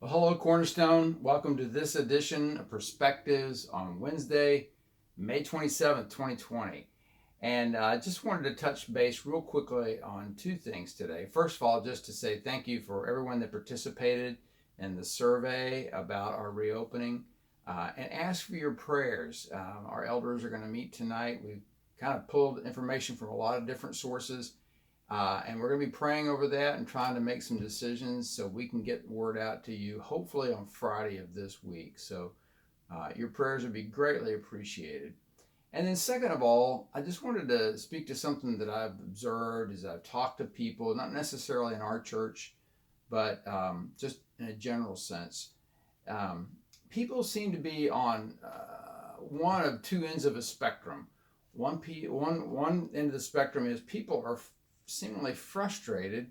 Well, hello, Cornerstone. Welcome to this edition of Perspectives on Wednesday, May 27th, 2020. And I just wanted to touch base real quickly on two things today. First of all, just to say thank you for everyone that participated in the survey about our reopening and ask for your prayers. Our elders are going to meet tonight. We've kind of pulled information from a lot of different sources. And we're going to be praying over that and trying to make some decisions so we can get word out to you hopefully on Friday of this week. So your prayers would be greatly appreciated. And then, second of all, I just wanted to speak to something that I've observed as I've talked to people, not necessarily in our church, but just in a general sense. People seem to be on one of two ends of a spectrum. One end of the spectrum is people are seemingly frustrated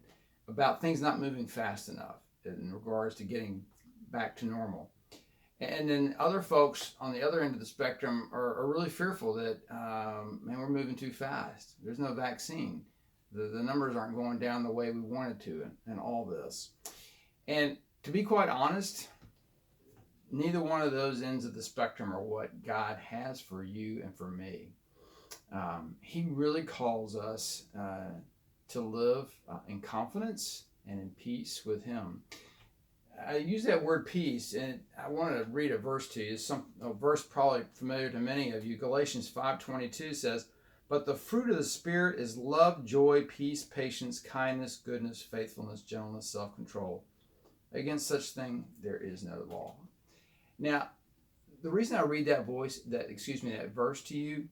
about things not moving fast enough in regards to getting back to normal. And then other folks on the other end of the spectrum are really fearful that, man, we're moving too fast. There's no vaccine. The numbers aren't going down the way we wanted to, and all this. And to be quite honest, neither one of those ends of the spectrum are what God has for you and for me. He really calls us to live in confidence and in peace with Him. I use that word peace, and I want to read a verse to you. A verse probably familiar to many of you. Galatians 5:22 says, "But the fruit of the Spirit is love, joy, peace, patience, kindness, goodness, faithfulness, gentleness, self-control. Against such thing there is no law." Now, the reason I read that verse to you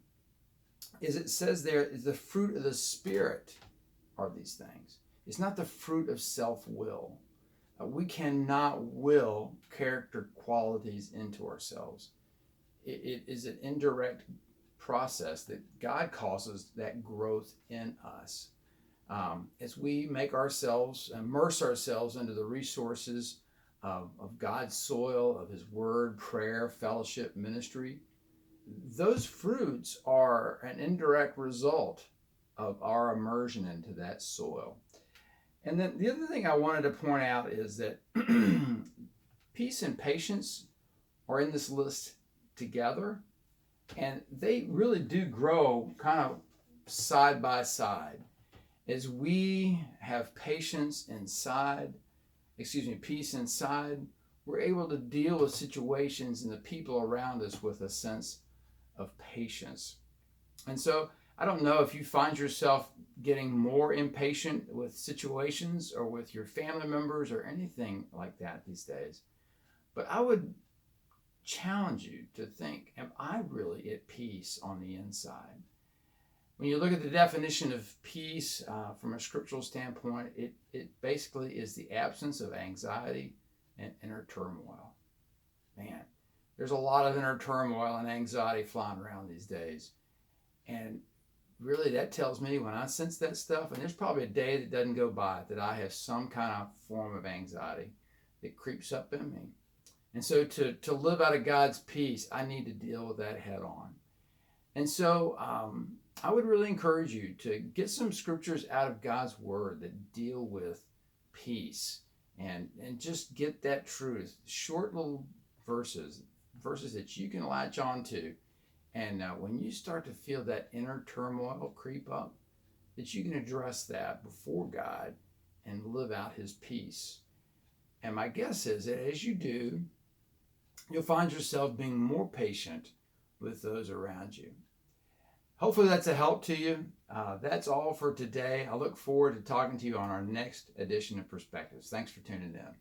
is it says there is the fruit of the Spirit are these things. It's not the fruit of self-will. We cannot will character qualities into ourselves. It is an indirect process that God causes that growth in us. As we make ourselves, immerse ourselves into the resources of God's soil, of His Word, prayer, fellowship, ministry, those fruits are an indirect result of our immersion into that soil. And then the other thing I wanted to point out is that peace and patience are in this list together, and they really do grow kind of side by side. As we have peace inside, we're able to deal with situations and the people around us with a sense of patience. And so I don't know if you find yourself getting more impatient with situations or with your family members or anything like that these days, but I would challenge you to think, am I really at peace on the inside? When you look at the definition of peace from a scriptural standpoint, it basically is the absence of anxiety and inner turmoil. Man, there's a lot of inner turmoil and anxiety flying around these days. And really, that tells me when I sense that stuff, and there's probably a day that doesn't go by that I have some kind of form of anxiety that creeps up in me. And so to live out of God's peace, I need to deal with that head on. And so I would really encourage you to get some scriptures out of God's Word that deal with peace and just get that truth. Short little verses that you can latch on to. And when you start to feel that inner turmoil creep up, that you can address that before God and live out His peace. And my guess is that as you do, you'll find yourself being more patient with those around you. Hopefully that's a help to you. That's all for today. I look forward to talking to you on our next edition of Perspectives. Thanks for tuning in.